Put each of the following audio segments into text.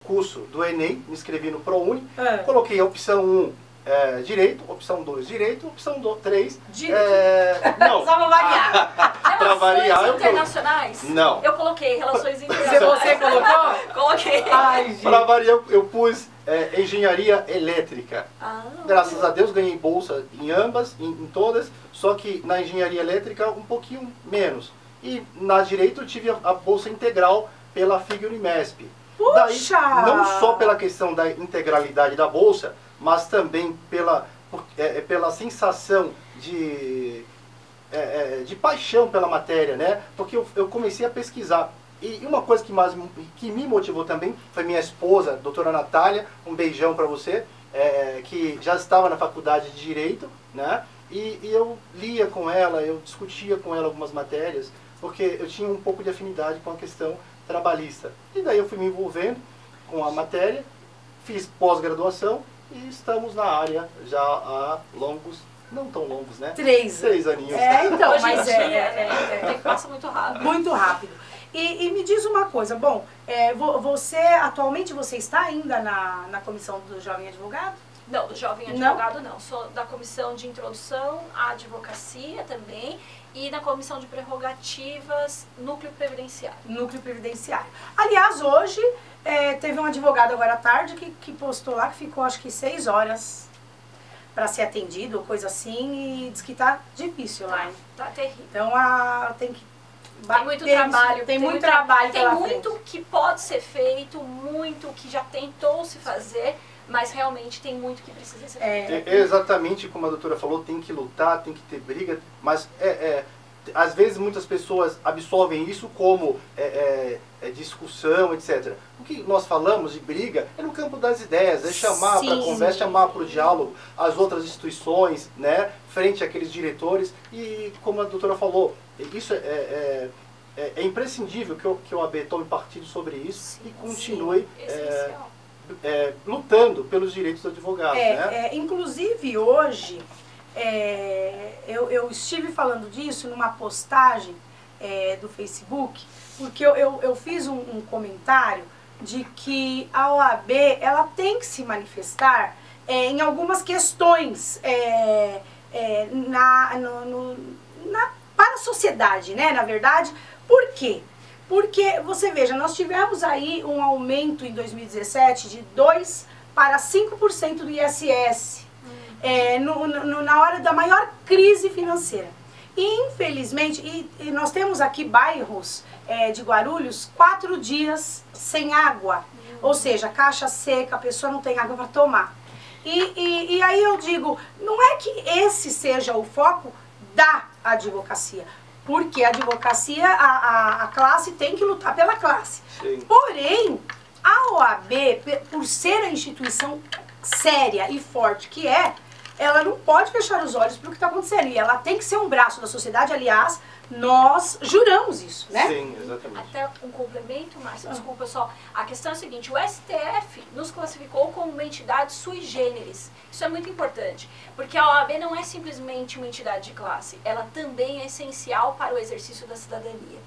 curso do Enem, me inscrevi no ProUni, coloquei a opção 1, direito, opção 2, direito, opção 3... Não. Só pra variar. Relações internacionais? Não. Eu coloquei relações internacionais. Você colocou? Coloquei. Ai, gente. Para variar, eu pus engenharia elétrica. Graças a Deus ganhei bolsa em ambas, em todas, só que na engenharia elétrica um pouquinho menos. E na direito eu tive a bolsa integral pela FIG-Unimesp. Daí, não só pela questão da integralidade da bolsa, mas também pela sensação de paixão pela matéria, né? Porque eu comecei a pesquisar. E uma coisa que me motivou também foi minha esposa, doutora Natália, um beijão para você, que já estava na faculdade de Direito, né? E eu lia com ela, eu discutia com ela algumas matérias, porque eu tinha um pouco de afinidade com a questão trabalhista. E daí eu fui me envolvendo com a matéria, fiz pós-graduação e estamos na área já há longos, não tão longos, né? 3 aninhos. Então, hoje mas passa muito rápido. Muito rápido. E me diz uma coisa, bom, atualmente você está ainda na comissão do Jovem Advogado? Não, do Jovem Advogado não. Sou da comissão de introdução à advocacia também e na comissão de prerrogativas Núcleo Previdenciário. Núcleo Previdenciário. Aliás, hoje teve um advogado agora à tarde que postou lá que ficou acho que 6 horas para ser atendido, coisa assim, e diz que tá difícil lá, hein? Tá terrível. Então tem que tem muito trabalho. Tem muito trabalho. Tem muito que pode ser feito, muito que já tentou se fazer, mas realmente tem muito que precisa ser feito. Exatamente como a doutora falou, tem que lutar, tem que ter briga, mas às vezes muitas pessoas absorvem isso como discussão, etc. O que nós falamos de briga é no campo das ideias, é chamar para a conversa, chamar para o diálogo as outras instituições, né, frente àqueles diretores, e como a doutora falou, isso é imprescindível que o OAB tome partido sobre isso e continue lutando pelos direitos do advogado. Inclusive hoje, eu estive falando disso numa postagem do Facebook, porque eu fiz um comentário de que a OAB ela tem que se manifestar em algumas questões para a sociedade, né, na verdade. Por quê? Porque, você veja, nós tivemos aí um aumento em 2017 de 2% para 5% do ISS, na hora da maior crise financeira. E, infelizmente, nós temos aqui bairros de Guarulhos 4 dias sem água, ou seja, caixa seca, a pessoa não tem água para tomar. E aí eu digo, não é que esse seja o foco da advocacia, porque a advocacia, a classe tem que lutar pela classe. Sim. Porém, a OAB, por ser a instituição séria e forte que ela não pode fechar os olhos para o que está acontecendo. E ela tem que ser um braço da sociedade, aliás, nós juramos isso, né? Sim, exatamente. Até um complemento, Márcia, desculpa só. A questão é a seguinte, o STF nos classificou como uma entidade sui generis. Isso é muito importante, porque a OAB não é simplesmente uma entidade de classe, ela também é essencial para o exercício da cidadania.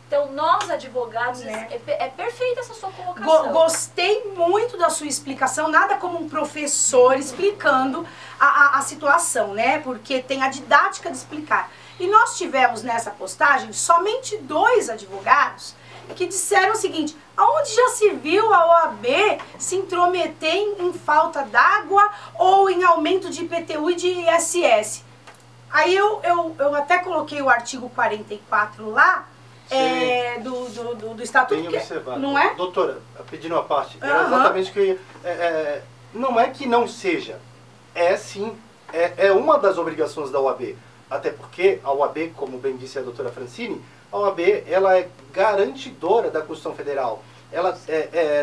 Então, nós advogados, é perfeita essa sua colocação. Gostei muito da sua explicação, nada como um professor explicando a situação, né? Porque tem a didática de explicar. E nós tivemos nessa postagem somente 2 advogados que disseram o seguinte: aonde já se viu a OAB se intrometer em falta d'água ou em aumento de IPTU e de ISS? Aí eu até coloquei o artigo 44 lá, do Estatuto, bem observado. Não é? Doutora, pedindo uma parte, era exatamente que não é que não seja, sim, é uma das obrigações da OAB. Até porque a OAB, como bem disse a doutora Francine, a OAB ela é garantidora da Constituição Federal. Ela,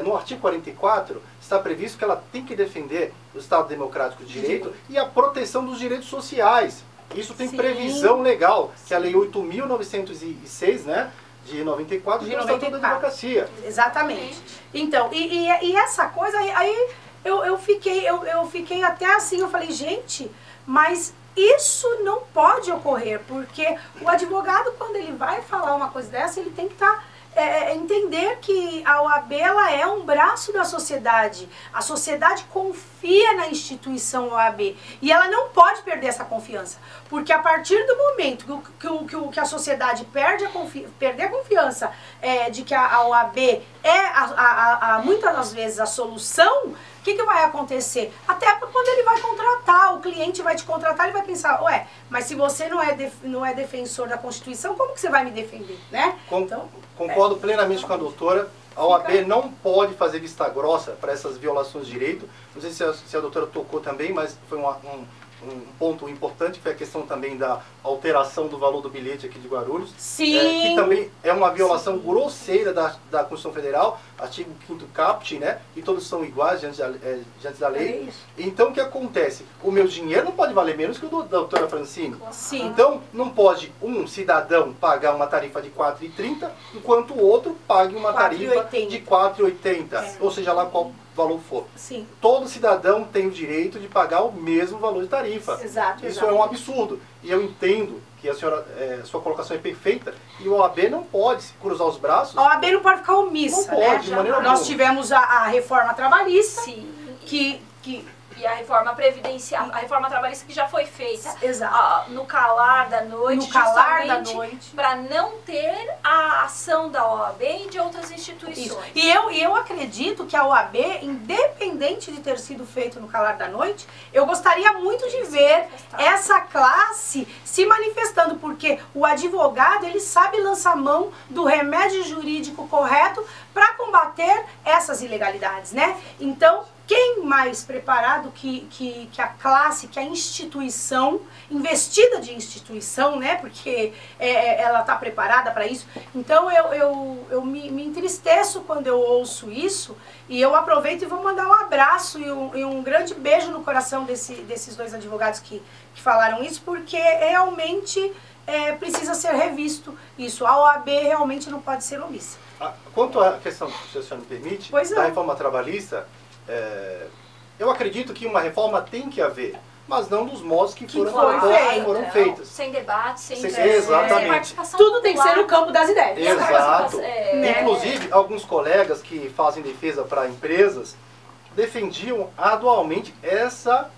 no artigo 44 está previsto que ela tem que defender o Estado Democrático de Direito e a proteção dos direitos sociais. Isso tem previsão legal, que é a Lei 8.906, né, de 94, de Estatuto da Advocacia. Exatamente. Então, e essa coisa, aí eu fiquei até assim, eu falei, gente, mas isso não pode ocorrer, porque o advogado, quando ele vai falar uma coisa dessa, ele tem que estar entender que a OAB ela é um braço da sociedade. A sociedade confia na instituição OAB e ela não pode perder essa confiança, porque a partir do momento que a sociedade perder a confiança de que a OAB é muitas das vezes a solução, o que vai acontecer? Até quando ele vai contratar, o cliente vai te contratar, ele vai pensar, ué, mas se você não é defensor da Constituição, como que você vai me defender, né? Concordo plenamente com a doutora. A OAB não pode fazer vista grossa para essas violações de direito. Não sei se a doutora tocou também, mas foi um ponto importante, que foi a questão também da alteração do valor do bilhete aqui de Guarulhos. Sim. Que também é uma violação grosseira da Constituição Federal, artigo 5º caput, né? E todos são iguais diante da lei. Então, o que acontece? O meu dinheiro não pode valer menos que o da doutora Francine. Sim. Então, não pode um cidadão pagar uma tarifa de R$ 4,30, enquanto o outro pague uma tarifa de R$ 4,80. Ou seja lá qual valor for. Sim. Todo cidadão tem o direito de pagar o mesmo valor de tarifa. Exato. Isso é um absurdo. E eu entendo que a sua colocação é perfeita e o OAB não pode cruzar os braços. A OAB não pode ficar omissa, não pode, né? de maneira alguma. Nós tivemos a reforma trabalhista, Sim. E a reforma previdenciária, a reforma trabalhista que já foi feita. Exato. No calar da noite, justamente para não ter a ação da OAB e de outras instituições. Isso. E eu acredito que a OAB, independente de ter sido feito no calar da noite, eu gostaria muito de ver essa classe se manifestando, porque o advogado, ele sabe lançar mão do remédio jurídico correto para combater essas ilegalidades, né? Então, quem mais preparado que a classe, que a instituição, investida de instituição, né? Porque ela está preparada para isso. Então eu me entristeço quando eu ouço isso e eu aproveito e vou mandar um abraço e um grande beijo no coração desses dois advogados que falaram isso, porque realmente precisa ser revisto isso. A OAB realmente não pode ser omissa. Quanto à questão, se a senhora me permite, da reforma trabalhista, eu acredito que uma reforma tem que haver, mas não dos modos que foram feitas. Sem debate, sem exatamente. Tudo tem que ser no campo das ideias. Exato. Inclusive, alguns colegas que fazem defesa para empresas defendiam arduamente essa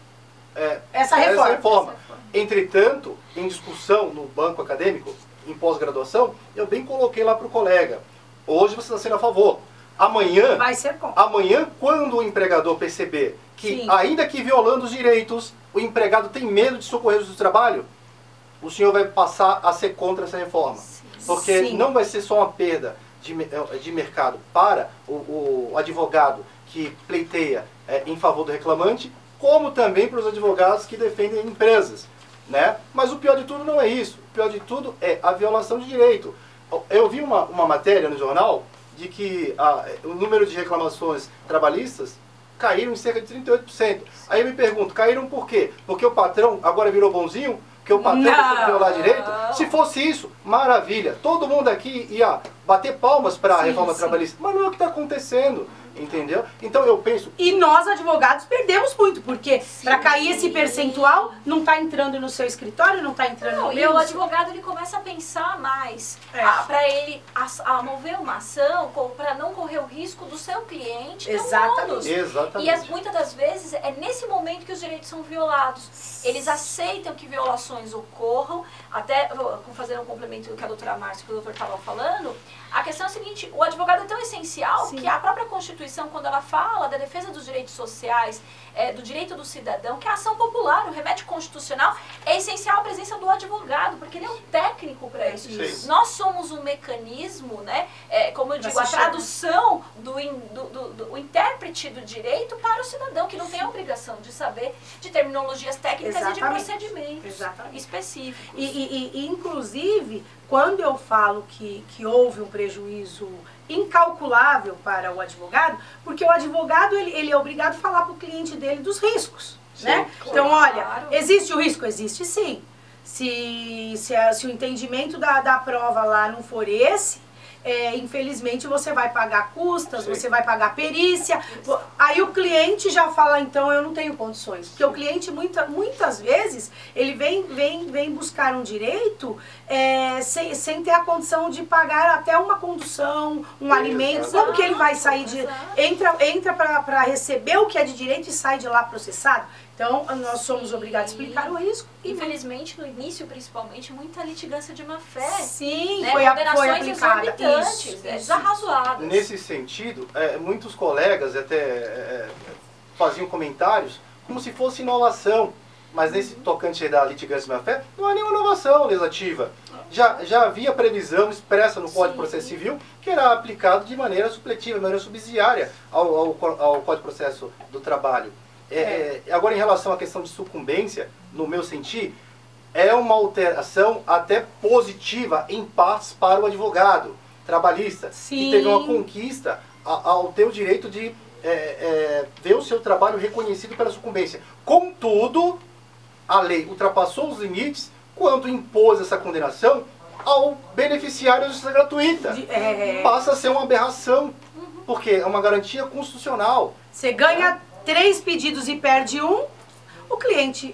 reforma. Entretanto, em discussão no banco acadêmico, em pós-graduação, eu bem coloquei lá para o colega, hoje você está sendo a favor. Amanhã, vai ser contra. Amanhã, quando o empregador perceber que, ainda que violando os direitos, o empregado tem medo de socorrer do trabalho, o senhor vai passar a ser contra essa reforma. Porque não vai ser só uma perda de mercado para o advogado que pleiteia em favor do reclamante, como também para os advogados que defendem empresas, né? Mas o pior de tudo não é isso. O pior de tudo é a violação de direito. Eu vi uma matéria no jornal de que o número de reclamações trabalhistas caíram em cerca de 38%. Aí eu me pergunto, caíram por quê? Porque o patrão agora virou bonzinho? Porque o patrão deixou violar direito? Se fosse isso, maravilha. Todo mundo aqui ia bater palmas para a reforma trabalhista. Mas não é o que está acontecendo. Entendeu? Então eu penso... E nós, advogados, perdemos muito, porque para cair esse percentual, não está entrando no seu escritório, não está entrando no meu... E o advogado, ele começa a pensar mais, para ele mover uma ação, para não correr o risco do seu cliente. Exatamente. E muitas das vezes, é nesse momento que os direitos são violados. Eles aceitam que violações ocorram, até, fazer um complemento do que a doutora Márcia, que o doutor estava falando, a questão é a seguinte, o advogado é tão essencial que a própria Constituição, quando ela fala da defesa dos direitos sociais, do direito do cidadão, que é a ação popular, o remédio constitucional, é essencial a presença do advogado, porque ele é um técnico para isso. Nós somos um mecanismo, né, como eu digo, a tradução do intérprete do direito para o cidadão, que não tem a obrigação de saber de terminologias técnicas e de procedimentos específicos. E inclusive, quando eu falo que houve um prejuízo incalculável para o advogado, porque o advogado ele é obrigado a falar para o cliente dele dos riscos, né? Então, olha, existe o risco? Existe sim. Se o entendimento da prova lá não for esse, infelizmente você vai pagar custas, você vai pagar perícia, aí o cliente já fala, então eu não tenho condições, porque o cliente muitas vezes, ele vem buscar um direito sem ter a condição de pagar até uma condução, um alimento, como que ele vai sair entra para receber o que é de direito e sai de lá processado? Então, nós somos obrigados a explicar o risco. Infelizmente, no início, principalmente, muita litigância de má-fé. Sim, né? foi aplicada. Exorbitantes, desarrazoadas. Nesse sentido, muitos colegas até faziam comentários como se fosse inovação. Mas nesse tocante da litigância de má-fé, não há nenhuma inovação legislativa. Já havia previsão expressa no Código de Processo Civil que era aplicado de maneira supletiva, de maneira subsidiária ao Código de Processo do Trabalho. Agora, em relação à questão de sucumbência, no meu sentir, é uma alteração até positiva, em partes, para o advogado trabalhista, que teve uma conquista ao ter o direito de ver o seu trabalho reconhecido pela sucumbência. Contudo, a lei ultrapassou os limites quando impôs essa condenação ao beneficiário da justiça gratuita. Passa a ser uma aberração, porque é uma garantia constitucional. Você ganha 3 pedidos e perde um, o cliente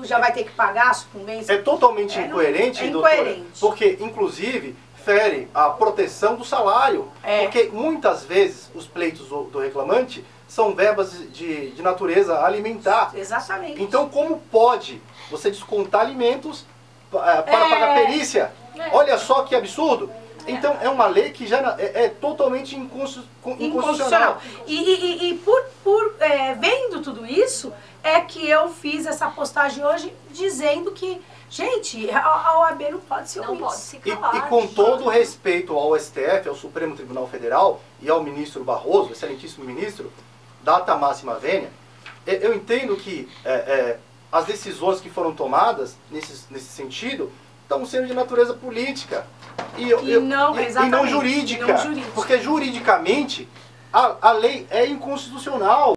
já vai ter que pagar a sucumbência. É totalmente incoerente, doutora, porque, inclusive, fere a proteção do salário. Porque, muitas vezes, os pleitos do reclamante são verbas de natureza alimentar. Exatamente. Então, como pode você descontar alimentos para pagar perícia? Olha só que absurdo. Então, é uma lei que já é totalmente inconstitucional. E vendo tudo isso, é que eu fiz essa postagem hoje dizendo que, gente, a OAB não pode se omissa. Não pode se calar. E com todo respeito ao STF, ao Supremo Tribunal Federal e ao ministro Barroso, excelentíssimo ministro, data máxima vênia, eu entendo que as decisões que foram tomadas nesse sentido estão sendo de natureza política e não jurídica. Porque juridicamente a lei é inconstitucional.